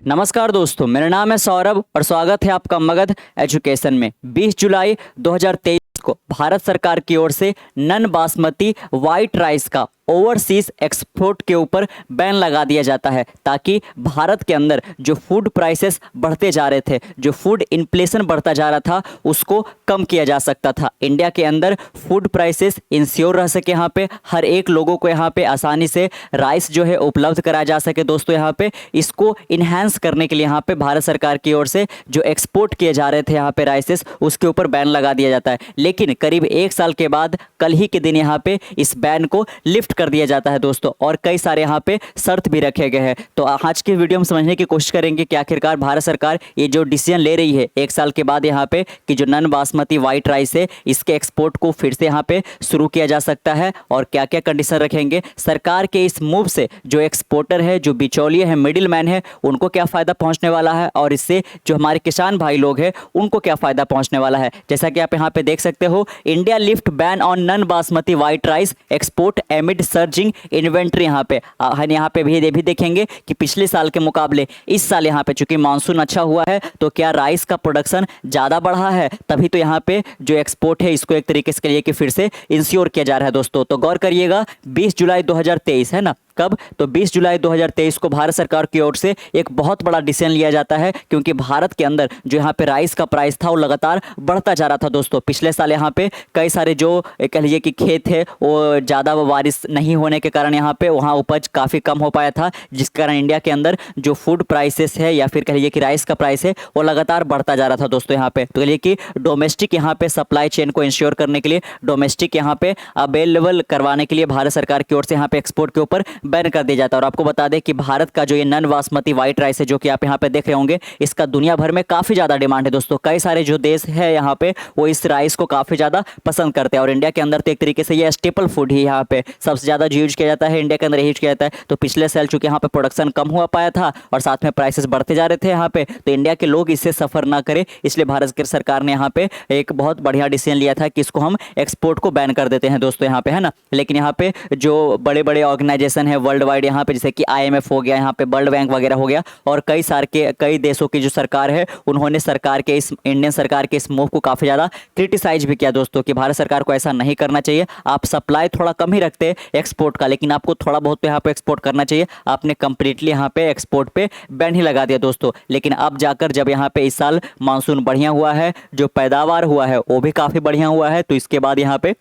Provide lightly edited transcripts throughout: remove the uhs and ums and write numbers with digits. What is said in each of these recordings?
नमस्कार दोस्तों, मेरा नाम है सौरभ और स्वागत है आपका मगध एजुकेशन में। 20 जुलाई 2023 को भारत सरकार की ओर से नन बासमती वाइट राइस का ओवरसीज एक्सपोर्ट के ऊपर बैन लगा दिया जाता है, ताकि भारत के अंदर जो फूड प्राइसेस बढ़ते जा रहे थे, जो फूड इन्फ्लेशन बढ़ता जा रहा था, उसको कम किया जा सकता था। इंडिया के अंदर फूड प्राइसेस इंश्योर रह सके, यहाँ पे हर एक लोगों को यहाँ पे आसानी से राइस जो है उपलब्ध कराया जा सके। दोस्तों यहाँ पे इसको इन्हेंस करने के लिए यहाँ पे भारत सरकार की ओर से जो एक्सपोर्ट किए जा रहे थे यहाँ पे राइसेस, उसके ऊपर बैन लगा दिया जाता है। लेकिन करीब 1 साल के बाद कल ही के दिन यहाँ पे इस बैन को लिफ्ट कर दिया जाता है दोस्तों, और कई सारे यहाँ पे शर्त भी रखे गए हैं। तो आज की वीडियो में समझने की कोशिश करेंगे कि आखिरकार भारत सरकार ये जो डिसीजन ले रही है 1 साल के बाद यहाँ पे कि जो नन बासमती वाइट राइस है, इसके एक्सपोर्ट को फिर से यहाँ पे शुरू किया जा सकता है, और क्या क्या कंडीशन रखेंगे। सरकार के इस मूव से जो एक्सपोर्टर है, जो बिचौलिए है, मिडिल मैन है, उनको क्या फायदा पहुंचने वाला है, और इससे जो हमारे किसान भाई लोग हैं उनको क्या फायदा पहुंचने वाला है। जैसा कि आप यहाँ पे देख सकते हो, India lift ban on non basmati white rice export amid surging inventory. यहाँ पे भी देखेंगे कि पिछले साल के मुकाबले इस साल यहाँ पे चूंकि मानसून अच्छा हुआ है, तो क्या राइस का प्रोडक्शन ज़्यादा बढ़ा है, तभी तो यहाँ पे जो एक्सपोर्ट है इसको एक तरीके से करिए कि फिर से इंश्योर किया जा रहा है। दोस्तों तो गौर करिएगा, 20 जुलाई 2023 है ना, कब तो 20 जुलाई 2023 को भारत सरकार की ओर से एक बहुत बड़ा डिसीजन लिया जाता है, क्योंकि भारत के अंदर जो यहाँ पे राइस का प्राइस था वो लगातार बढ़ता जा रहा था। दोस्तों पिछले साल यहाँ पे कई सारे जो कह लीजिए कि खेत है वो ज़्यादा बारिश नहीं होने के कारण यहाँ पे वहाँ उपज काफ़ी कम हो पाया था, जिस कारण इंडिया के अंदर जो फूड प्राइसेस है या फिर कह लीजिए कि राइस का प्राइस है वो लगातार बढ़ता जा रहा था। दोस्तों यहाँ पे तो कह लीजिए कि डोमेस्टिक यहाँ पे सप्लाई चेन को इंश्योर करने के लिए, डोमेस्टिक यहाँ पे अवेलेबल करवाने के लिए भारत सरकार की ओर से यहाँ पे एक्सपोर्ट के ऊपर बैन कर दिया जाता है। और आपको बता दें कि भारत का जो ये नन बासमती वाइट राइस है, जो कि आप यहाँ पे देख रहे होंगे, इसका दुनिया भर में काफ़ी ज़्यादा डिमांड है। दोस्तों कई सारे जो देश है यहाँ पे वो इस राइस को काफ़ी ज़्यादा पसंद करते हैं, और इंडिया के अंदर तो एक तरीके से ये स्टेपल फूड ही यहाँ पे सबसे ज़्यादा यूज किया जाता है, इंडिया के अंदर यूज किया जाता है। तो पिछले साल चूंकि यहाँ पे प्रोडक्शन कम हुआ पाया था और साथ में प्राइसेस बढ़ते जा रहे थे यहाँ पे, तो इंडिया के लोग इससे सफ़र ना करें, इसलिए भारत की सरकार ने यहाँ पे एक बहुत बढ़िया डिसीजन लिया था कि इसको हम एक्सपोर्ट को बैन कर देते हैं दोस्तों यहाँ पे, है ना। लेकिन यहाँ पे जो बड़े बड़े ऑर्गेनाइजेशन है वर्ल्ड वाइड यहाँ पे, जैसे कि IMF हो गया, यहाँ पे वर्ल्ड बैंक वगैरह हो गया, और कई देशों की जो सरकार है उन्होंने सरकार के इस इंडियन सरकार के इस मूव को काफ़ी ज़्यादा क्रिटिसाइज भी किया दोस्तों, कि भारत सरकार को ऐसा नहीं करना चाहिए। आप सप्लाई थोड़ा कम ही रखते हैं एक्सपोर्ट का, लेकिन आपको थोड़ा बहुत तो यहाँ पे एक्सपोर्ट करना चाहिए। आपने कंप्लीटली यहाँ पे एक्सपोर्ट पे बैन ही लगा दिया दोस्तों। लेकिन अब जाकर जब यहाँ पे इस साल मानसून बढ़िया हुआ है, जो पैदावार हुआ है वो भी काफ़ी बढ़िया हुआ है, तो इसके बाद यहाँ पे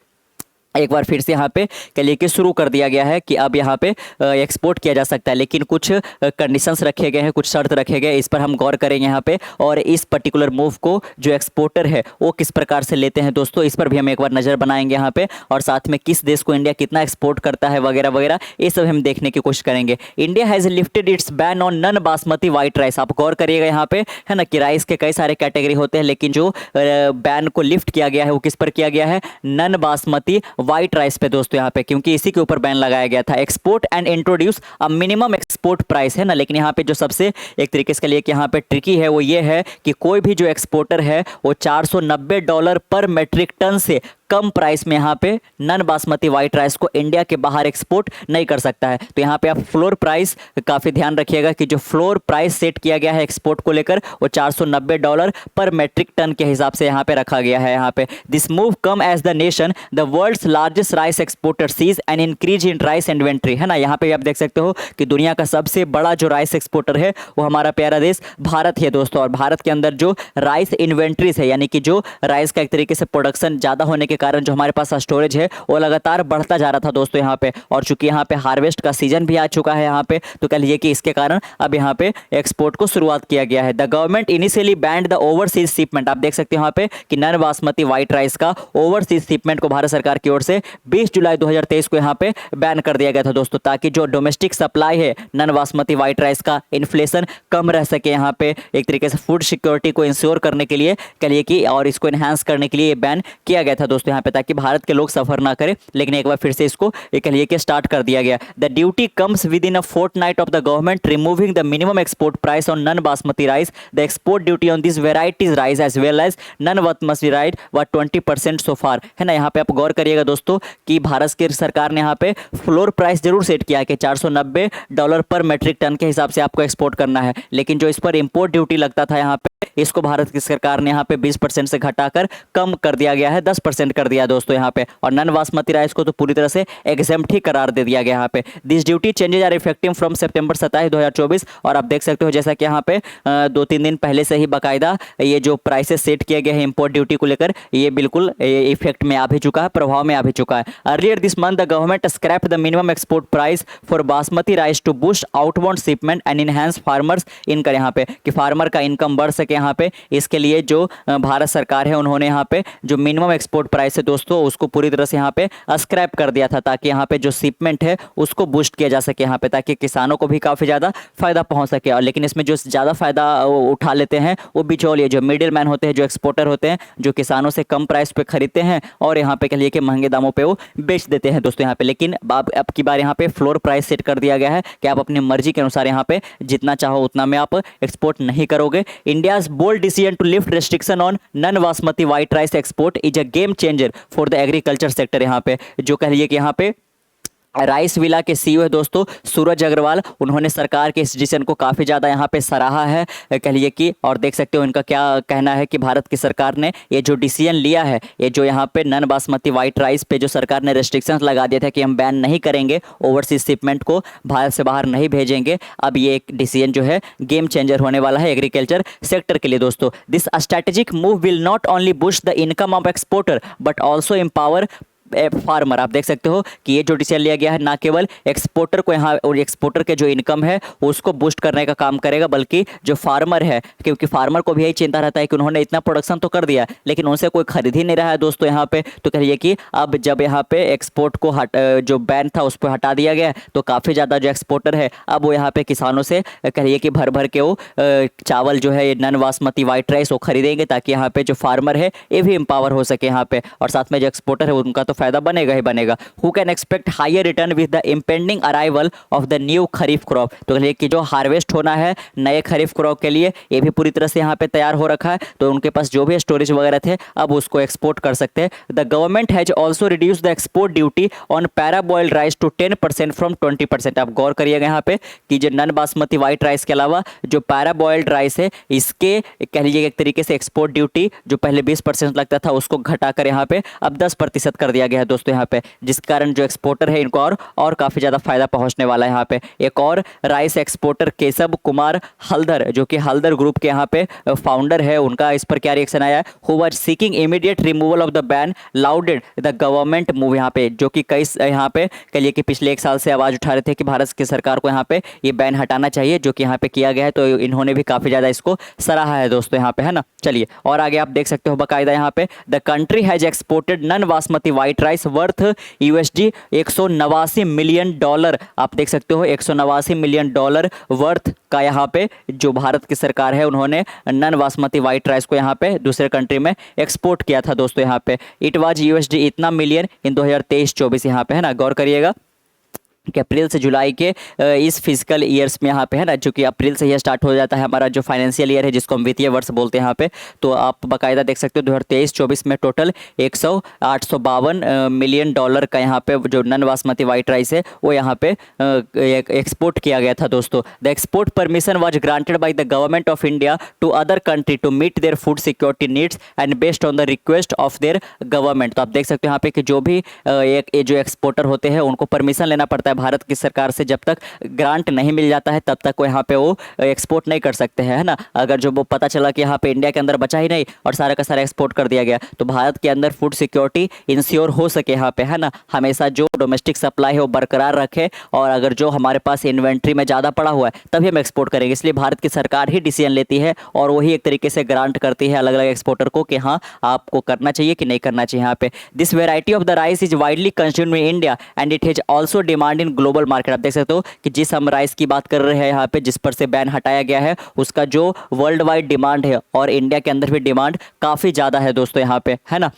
एक बार फिर से यहाँ पे कह लीजिए कि शुरू कर दिया गया है कि अब यहाँ पे एक्सपोर्ट किया जा सकता है। लेकिन कुछ कंडीशंस रखे गए हैं, कुछ शर्त रखे गए, इस पर हम गौर करेंगे यहाँ पे, और इस पर्टिकुलर मूव को जो एक्सपोर्टर है वो किस प्रकार से लेते हैं दोस्तों, इस पर भी हम एक बार नज़र बनाएंगे यहाँ पे, और साथ में किस देश को इंडिया कितना एक्सपोर्ट करता है वगैरह वगैरह, ये सब हम देखने की कोशिश करेंगे। India has lifted its ban on non basmati white rice. आप गौर करिएगा यहाँ पे, है ना, कि राइस के कई सारे कैटेगरी होते हैं, लेकिन जो बैन को लिफ्ट किया गया है वो किस पर किया गया है, नन बासमती वाइट राइस पे दोस्तों यहाँ पे, क्योंकि इसी के ऊपर बैन लगाया गया था। Export and introduce a minimum export price, है ना। लेकिन यहाँ पे जो सबसे एक तरीके से लिए कि यहाँ पे ट्रिकी है वो ये है कि कोई भी जो एक्सपोर्टर है वो $490 पर मेट्रिक टन से कम प्राइस में यहाँ पे नन बासमती वाइट राइस को इंडिया के बाहर एक्सपोर्ट नहीं कर सकता है। तो यहाँ पे आप फ्लोर प्राइस काफ़ी ध्यान रखिएगा कि जो फ्लोर प्राइस सेट किया गया है एक्सपोर्ट को लेकर वो $490 पर मेट्रिक टन के हिसाब से यहाँ पे रखा गया है। यहाँ पे this move come as the nation the world's largest rice exporter sees an increase in rice inventory, है ना। यहाँ पे आप देख सकते हो कि दुनिया का सबसे बड़ा जो राइस एक्सपोर्टर है वो हमारा प्यारा देश भारत है दोस्तों, और भारत के अंदर जो राइस इन्वेंट्रीज है, यानी कि जो राइस का एक तरीके से प्रोडक्शन ज़्यादा होने के कारण जो हमारे पास स्टोरेज है वो लगातार बढ़ता जा रहा था दोस्तों यहाँ पे। और चूंकि यहाँ पे हार्वेस्ट का सीजन भी आ चुका है यहाँ पे, तो कह लीजिए कि इसके कारण अब यहाँ पे एक्सपोर्ट को शुरुआत किया गया है। The government initially band the overseas shipment. आप देख सकते हो यहाँ पे कि नन बासमती वाइट राइस का ओवरसीज शिपमेंट को भारत सरकार की ओर से 20 जुलाई 2023 को यहाँ पे बैन कर दिया गया था दोस्तों, ताकि जो डोमेस्टिक सप्लाई है नन बासमती वाइट राइस का, इन्फ्लेशन कम रह सके यहाँ पे, एक तरीके से फूड सिक्योरिटी को इंश्योर करने के लिए कह लीजिए कि, और इसको इन्हांस करने के लिए बैन किया गया था दोस्तों दोस्तों यहाँ पे, ताकि भारत के लोग सफर ना करें। लेकिन एक बार फिर से इसको ये कहिए कि स्टार्ट कर दिया गया। The duty comes within a fortnight of the government removing the minimum export price on non basmati rice. The export duty on this varieties rice as well as non basmati rice was 20% सो फार, है ना। यहाँ पे आप गौर करिएगा दोस्तों कि भारत की सरकार ने यहाँ पे फ्लोर प्राइस जरूर सेट किया कि $490 पर मेट्रिक टन के हिसाब से आपको एक्सपोर्ट करना है, लेकिन जो इस पर इंपोर्ट ड्यूटी लगता था यहाँ पे, इसको भारत की सरकार ने यहाँ पे 20% से घटाकर कम कर दिया गया है, 10% कर दिया दोस्तों यहाँ पे। और नन बासमती राइस को तो पूरी तरह से एग्जेम्प्ट ही करार दे दिया गया यहाँ पे। This duty changes are effective from September 27, 2024। और आप देख सकते हो जैसा कि यहाँ पे 2-3 दिन पहले से ही बाकायदा ये जो प्राइसेस सेट किए गए हैं इंपोर्ट ड्यूटी को लेकर, ये बिल्कुल इफेक्ट में आ भी चुका है, प्रभाव में आ भी चुका है। Earlier this month the government scrap the minimum export price for basmati rice to boost outbound shipment and enhance farmers income, यहाँ पे कि फार्मर का इनकम बढ़ सके यहाँ पे। इसके लिए जो भारत सरकार है उन्होंने यहाँ पे जो मिनिमम एक्सपोर्ट प्राइस है दोस्तों उसको पूरी तरह से यहाँ पे स्क्रैप कर दिया था, ताकि यहाँ पे जो शिपमेंट है उसको बूस्ट किया जा सके यहाँ पे, ताकि किसानों को भी काफ़ी ज़्यादा फायदा पहुँच सके। और लेकिन इसमें जो ज़्यादा फायदा उठा लेते हैं वो बिचौलिए जो मिडिल मैन होते हैं, जो एक्सपोर्टर होते हैं, जो किसानों से कम प्राइस पे खरीदते हैं और यहाँ पे कह लिए कि महंगे दामों पे वो बेच देते हैं दोस्तों यहाँ पे। लेकिन अब की बार यहाँ पे फ्लोर प्राइस सेट कर दिया गया है कि आप अपनी मर्जी के अनुसार यहाँ पे जितना चाहो उतना में आप एक्सपोर्ट नहीं करोगे। India's bold decision to lift restriction on non basmati white rice export is a game changer for the agriculture sector. यहाँ पे जो कह लिए कि यहाँ पे राइस विला के सीईओ है दोस्तों सूरज अग्रवाल, उन्होंने सरकार के इस डिसीजन को काफ़ी ज़्यादा यहाँ पे सराहा है कह लिए कि। और देख सकते हो इनका क्या कहना है कि भारत की सरकार ने ये जो डिसीजन लिया है, ये जो यहाँ पे नन बासमती वाइट राइस पे जो सरकार ने रेस्ट्रिक्शंस लगा दिए थे कि हम बैन नहीं करेंगे, ओवरसीज शिपमेंट को भारत से बाहर नहीं भेजेंगे, अब ये एक डिसीजन जो है गेम चेंजर होने वाला है एग्रीकल्चर सेक्टर के लिए दोस्तों। This strategic move will not only boost the income of exporter but also empower farmer. आप देख सकते हो कि ये जो डिसीजन लिया गया है ना केवल एक्सपोर्टर को यहाँ और एक्सपोर्टर के जो इनकम है उसको बूस्ट करने का काम करेगा, बल्कि जो फार्मर है, क्योंकि फार्मर को भी यही चिंता रहता है कि उन्होंने इतना प्रोडक्शन तो कर दिया लेकिन उनसे कोई खरीद ही नहीं रहा है दोस्तों यहाँ पे। तो कहिए कि अब जब यहाँ पे एक्सपोर्ट को जो बैन था उस पर हटा दिया गया तो काफ़ी ज़्यादा जो एक्सपोर्टर है अब वो यहाँ पे किसानों से कहिए कि भर भर के वो चावल जो है ये नन बासमती वाइट राइस वो खरीदेंगे, ताकि यहाँ पे जो फार्मर है ये भी एम्पावर हो सके यहाँ पे, और साथ में जो एक्सपोर्टर है उनका तो फायदा बनेगा ही बनेगा। Who can expect higher return with the impending arrival of the new kharif crop. तो कहिए कि जो हार्वेस्ट होना है नए खरीफ क्रॉप के लिए ये भी पूरी तरह से यहाँ पे तैयार हो रखा है, तो उनके पास जो भी स्टोरेज वगैरह थे अब उसको एक्सपोर्ट कर सकते हैं। The government has also reduce the export duty on parboiled rice to 10% from 20%। आप गौर करिएगा यहाँ पे कि जो नन बासमती वाइट राइस के अलावा जो पैराबॉइल्ड राइस है इसके कह लीजिए एक तरीके से एक्सपोर्ट ड्यूटी जो पहले 20% लगता था उसको घटाकर यहाँ पे अब 10% कर दिया गया है दोस्तों यहाँ पे, जिस कारण जो एक्सपोर्टर है इनको और काफी ज्यादा फायदा पहुंचने वाला है यहाँ पे। एक और राइस एक्सपोर्टर केशव कुमार हल्दर, जो कि हल्दर ग्रुप के यहाँ पे फाउंडर है, उनका इस पर क्या रिएक्शन आया है। Who was seeking immediate removal of the ban lauded the government move. यहाँ पे जो कि कई यहाँ पे कहिए कि पिछले 1 साल से आवाज उठा रहे थे कि भारत की सरकार को यहाँ पे ये बैन हटाना चाहिए, जो कि यहाँ पे किया गया है, तो इन्होंने भी काफी ज्यादा इसको सराहा है दोस्तों यहाँ पे, है ना। चलिए और आगे आप देख सकते हो बाकायदा यहाँ पे the country has exported non basmati white rice worth USD $189 million. आप देख सकते हो $189 मिलियन वर्थ का यहाँ पे जो भारत की सरकार है उन्होंने नन बासमती वाइट राइस को यहाँ पे दूसरे कंट्री में एक्सपोर्ट किया था दोस्तों यहाँ पे। इट वाज USD इतना मिलियन इन 2023-24 यहाँ पे, है ना। गौर करिएगा कि अप्रैल से जुलाई के इस फिजिकल ईयर्स में यहाँ पे, है ना, जो कि अप्रैल से ही स्टार्ट हो जाता है हमारा जो फाइनेंशियल ईयर है जिसको हम वित्तीय वर्ष बोलते हैं यहाँ पे। तो आप बाकायदा देख सकते हो 2023-24 में टोटल 852 मिलियन डॉलर का यहाँ पे जो नन बासमती वाइट राइस है वो यहाँ पे एक्सपोर्ट किया गया था दोस्तों। The export permission was granted by the government of India to other country to meet their food security needs and based on the request of their government. तो आप देख सकते हो यहाँ पे कि जो भी जो एक्सपोर्टर होते हैं उनको परमिशन लेना पड़ता है भारत की सरकार से, जब तक ग्रांट नहीं मिल जाता है तब तक वो यहाँ पे वो एक्सपोर्ट नहीं कर सकते हैं, है ना। अगर जो वो पता चला कि यहाँ पे इंडिया के अंदर बचा ही नहीं और सारा का सारा एक्सपोर्ट कर दिया गया, तो भारत के अंदर फूड सिक्योरिटी इंश्योर हो सके यहाँ पे, है ना। हमेशा जो डोमेस्टिक सप्लाई है वो बरकरार रखे, और अगर जो हमारे पास इन्वेंट्री में ज़्यादा पड़ा हुआ है तभी हम एक्सपोर्ट करेंगे। इसलिए भारत की सरकार ही डिसीजन लेती है और वही एक तरीके से ग्रांट करती है अलग अलग एक्सपोर्टर को कि हाँ आपको करना चाहिए कि नहीं करना चाहिए यहाँ पे। This variety of the rice is widely consumed in India and it has also demand in global market. आप देख सकते हो कि जिस हम राइस की बात कर रहे हैं यहाँ पे जिस पर से बैन हटाया गया है उसका जो वर्ल्ड वाइड डिमांड है और इंडिया के अंदर भी डिमांड काफ़ी ज़्यादा है दोस्तों यहाँ पे, है ना।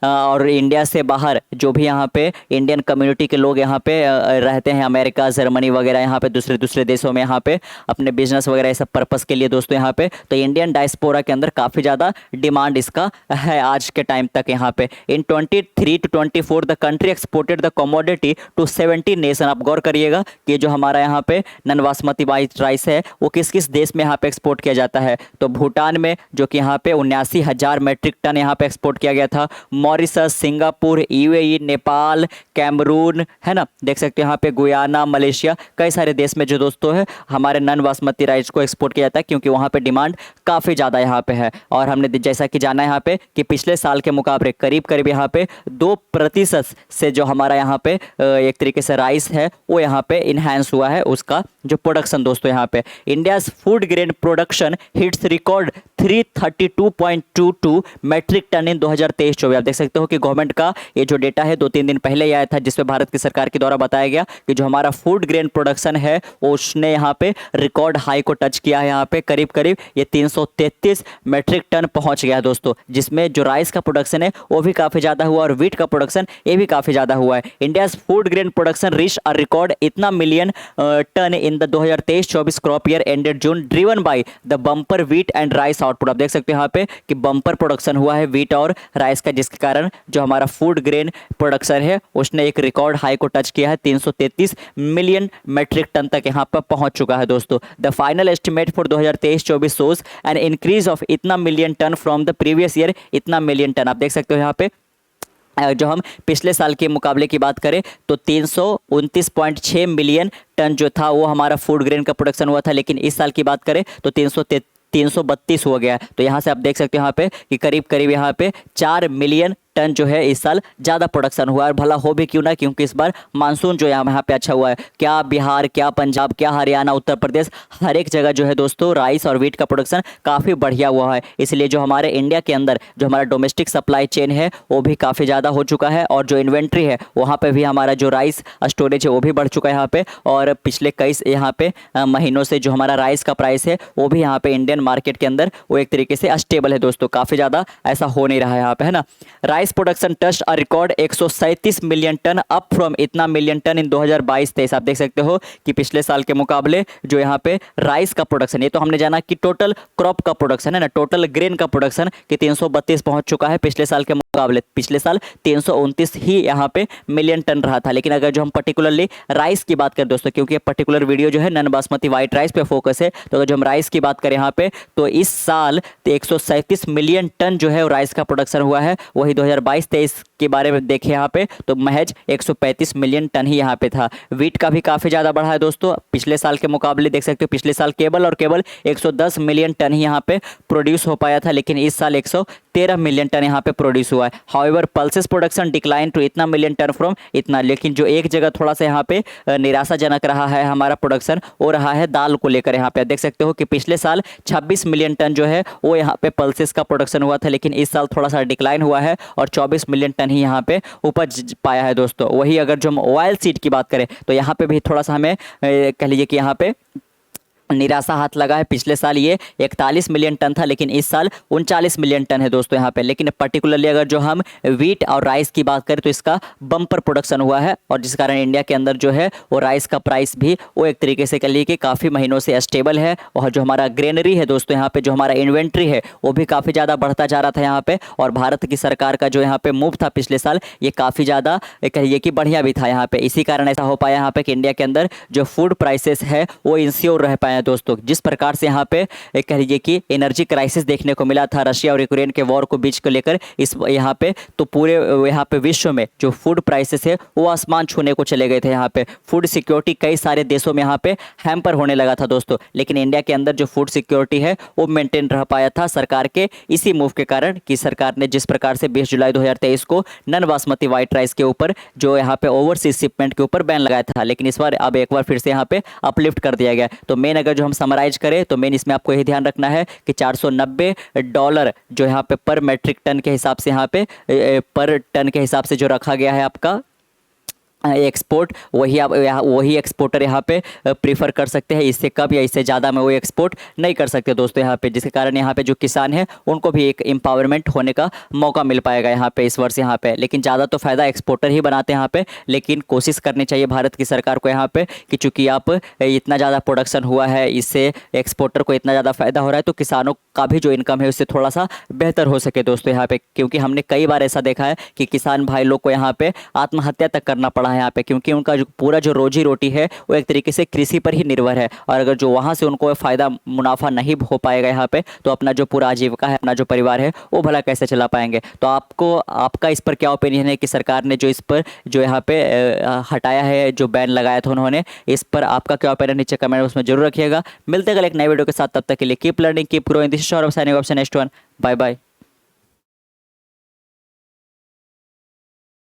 और इंडिया से बाहर जो भी यहाँ पे इंडियन कम्युनिटी के लोग यहाँ पे रहते हैं, अमेरिका, जर्मनी वगैरह, यहाँ पे दूसरे दूसरे देशों में यहाँ पे अपने बिजनेस वगैरह ये सब पर्पस के लिए दोस्तों यहाँ पे, तो इंडियन डायस्पोरा के अंदर काफ़ी ज़्यादा डिमांड इसका है आज के टाइम तक यहाँ पे। In 23 to 24 the country exported the commodity to 70 nation. आप गौर करिएगा कि जो हमारा यहाँ पे नन बासमती वाइट राइस है वो किस किस देश में यहाँ पे एक्सपोर्ट किया जाता है, तो भूटान में जो कि यहाँ पे 79,000 मेट्रिक टन यहाँ पे एक्सपोर्ट किया गया था, Mauritius, Singapore, UAE, Nepal, Cameroon, है ना, देख सकते हो यहाँ पे गुयाना, मलेशिया, कई सारे देश में जो दोस्तों है हमारे नन बासमती राइस को एक्सपोर्ट किया जाता है, क्योंकि वहाँ पे डिमांड काफ़ी ज़्यादा यहाँ पे है। और हमने जैसा कि जाना है यहाँ पे कि पिछले साल के मुकाबले करीब करीब यहाँ पे 2% से जो हमारा यहाँ पे एक तरीके से राइस है वो यहाँ पे इन्हांस हुआ है उसका जो प्रोडक्शन दोस्तों यहाँ पे। India's food grain production hits record 332.22 metric tonne in 2023-24। आप देख सकते हो कि गवर्नमेंट का ये जो डेटा है 2-3 दिन पहले ही आया था, जिसमें भारत की सरकार के द्वारा बताया गया कि जो हमारा फूड ग्रेन प्रोडक्शन है उसने यहाँ पे रिकॉर्ड हाई को टच किया है। यहाँ पे करीब करीब ये 333 मेट्रिक टन पहुँच गया है दोस्तों, जिसमें जो राइस का प्रोडक्शन है वो भी काफ़ी ज़्यादा हुआ और वीट का प्रोडक्शन ये भी काफ़ी ज़्यादा हुआ है। India's food grain production reach a record इतना million ton in the 2023-24 crop year ended June, driven by the bumper wheat and rice output. आप देख सकते हो यहाँ पे कि बम्पर प्रोडक्शन हुआ है वीट और राइस का, जिसके कारण जो हमारा फूड ग्रेन प्रोडक्शन है उसने एक रिकॉर्ड हाई को टच किया है, 333 मिलियन मेट्रिक टन तक यहाँ पर पहुंच चुका है दोस्तों। The final estimate for 2023-24 shows an increase of इतना million ton from the previous year, इतना मिलियन टन। आप देख सकते हो यहाँ पे जो हम पिछले साल के मुकाबले की बात करें तो 329.6 मिलियन टन जो था वो हमारा फूड ग्रेन का प्रोडक्शन हुआ था, लेकिन इस साल की बात करें तो 332 हो गया। तो यहाँ से आप देख सकते हो यहाँ पे कि करीब करीब यहाँ पे 4 मिलियन टन जो है इस साल ज़्यादा प्रोडक्शन हुआ है। भला हो भी क्यों ना, क्योंकि इस बार मानसून जो यहाँ पे अच्छा हुआ है। क्या बिहार, क्या पंजाब, क्या हरियाणा, उत्तर प्रदेश, हर एक जगह जो है दोस्तों राइस और वीट का प्रोडक्शन काफ़ी बढ़िया हुआ है। इसलिए जो हमारे इंडिया के अंदर जो हमारा डोमेस्टिक सप्लाई चेन है वो भी काफ़ी ज़्यादा हो चुका है, और जो इन्वेंट्री है वहाँ पर भी हमारा जो राइस स्टोरेज है वो भी बढ़ चुका है यहाँ पे। और पिछले कई यहाँ पे महीनों से जो हमारा राइस का प्राइस है वो भी यहाँ पे इंडियन मार्केट के अंदर वो एक तरीके से स्टेबल है दोस्तों, काफ़ी ज़्यादा ऐसा हो नहीं रहा है यहाँ पे, है ना। Rice production touch a record 137 million ton up from इतना मिलियन टन इन 2022-23। आप देख सकते हो कि पिछले साल के मुकाबले जो यहाँ पे राइस का प्रोडक्शन, ये तो हमने जाना कि टोटल क्रॉप का प्रोडक्शन है ना, टोटल ग्रेन का प्रोडक्शन कि 332 पहुंच चुका है पिछले साल के मुकाबले। पिछले साल 329 ही यहाँ पे मिलियन टन रहा था। लेकिन अगर जो हम पर्टिकुलरली राइस की बात करें दोस्तों, क्योंकि पर्टिकुलर वीडियो जो है नन बासमती वाइट राइस पे फोकस है, तो अगर जो हम राइस की बात करें यहाँ पे तो इस साल 137 मिलियन टन जो है राइस का प्रोडक्शन हुआ है। वही 2022-23 के बारे में देखें यहाँ पे तो महज 135 मिलियन टन ही यहाँ पे था। वीट का भी काफ़ी ज़्यादा बढ़ा है दोस्तों पिछले साल के मुकाबले। देख सकते हो पिछले साल केवल और केवल 110 मिलियन टन ही यहाँ पे प्रोड्यूस हो पाया था, लेकिन इस साल 113 मिलियन टन यहाँ पे प्रोड्यूस हुआ है। However pulses production decline to इतना मिलियन टन फ्रॉम इतना। लेकिन जो एक जगह थोड़ा सा यहाँ पे निराशाजनक रहा है हमारा प्रोडक्शन, वो रहा है दाल को लेकर। यहाँ पे देख सकते हो कि पिछले साल 26 मिलियन टन जो है वो यहाँ पे पल्सेस का प्रोडक्शन हुआ था, लेकिन इस साल थोड़ा सा डिक्लाइन हुआ है और 24 मिलियन टन ही यहाँ पे उपज पाया है दोस्तों। वही अगर जो हम ऑयल सीड की बात करें तो यहाँ पे भी थोड़ा सा हमें कह लीजिए कि यहाँ पे निराशा हाथ लगा है। पिछले साल ये 41 मिलियन टन था, लेकिन इस साल 39 मिलियन टन है दोस्तों यहाँ पे। लेकिन पर्टिकुलरली अगर जो हम वीट और राइस की बात करें तो इसका बम्पर प्रोडक्शन हुआ है, और जिस कारण इंडिया के अंदर जो है वो राइस का प्राइस भी वो एक तरीके से कह लीजिए कि काफ़ी महीनों से स्टेबल है। और जो हमारा ग्रेनरी है दोस्तों यहाँ पे, जो हमारा इन्वेंट्री है वो भी काफ़ी ज़्यादा बढ़ता जा रहा था यहाँ पे। और भारत की सरकार का जो यहाँ पे मूव था पिछले साल, ये काफ़ी ज़्यादा कहिए कि बढ़िया भी था यहाँ पे। इसी कारण ऐसा हो पाया यहाँ पे कि इंडिया के अंदर जो फूड प्राइसेस है वो इंश्योर रह पाए दोस्तों। जिस प्रकार से यहाँ पे कह लीजिए कि एनर्जी क्राइसिस देखने को मिला था रशिया और यूक्रेन के वॉर को बीच को लेकर, इस यहाँ पे तो पूरे यहाँ पे विश्व में जो फूड प्राइसेस है वो आसमान छूने को चले गए थे। यहाँ पे फूड सिक्योरिटी कई सारे देशों में यहाँ पे हैम्पर होने लगा था दोस्तों, लेकिन इंडिया के अंदर जो फूड सिक्योरिटी है वो मेंटेन रह पाया था सरकार के इसी मूव के कारण, कि सरकार ने जिस प्रकार से 20 जुलाई 2023 को नन बासमती वाइट राइस के ऊपर जो यहाँ पे ओवरसीज शिपमेंट के ऊपर बैन लगाया था, लेकिन इस बार अब एक बार फिर से यहाँ पे अपलिफ्ट कर दिया गया। तो मेन अगर जो हम समराइज करें तो मेन इसमें आपको यही ध्यान रखना है कि $490 जो यहाँ पे पर मैट्रिक टन के हिसाब से यहाँ पे पर टन के हिसाब से जो रखा गया है आपका एक्सपोर्ट, वही एक्सपोर्टर यहाँ पे प्रीफर कर सकते हैं। इससे कम या इससे ज़्यादा में वो एक्सपोर्ट नहीं कर सकते दोस्तों यहाँ पे, जिसके कारण यहाँ पे जो किसान है उनको भी एक एम्पावरमेंट होने का मौका मिल पाएगा यहाँ पे इस वर्ष यहाँ पे। लेकिन ज़्यादा तो फ़ायदा एक्सपोर्टर ही बनाते हैं यहाँ पे, लेकिन कोशिश करनी चाहिए भारत की सरकार को यहाँ पे कि चूँकि आप इतना ज़्यादा प्रोडक्शन हुआ है, इससे एक्सपोर्टर को इतना ज़्यादा फ़ायदा हो रहा है, तो किसानों का भी जो इनकम है उससे थोड़ा सा बेहतर हो सके दोस्तों यहाँ पे। क्योंकि हमने कई बार ऐसा देखा है कि किसान भाई लोग को यहाँ पे आत्महत्या तक करना पड़ा है यहाँ पे, क्योंकि उनका जो पूरा जो रोजी रोटी है वो एक तरीके से कृषि पर ही निर्भर है। और अगर जो वहाँ से उनको फ़ायदा मुनाफा नहीं हो पाएगा यहाँ पे, तो अपना जो पूरा आजीविका है, अपना जो परिवार है, वो भला कैसे चला पाएंगे। तो आपका इस पर क्या ओपिनियन है कि सरकार ने जो इस पर जो यहाँ पे हटाया है, जो बैन लगाया था उन्होंने, इस पर आपका क्या ओपिनियन नीचे कमेंट बॉक्स में जरूर रखिएगा। मिलते हैं कल एक नए वीडियो के साथ, तब तक के लिए keep learning, keep growing. This is Saurabh signing off next one. Bye bye.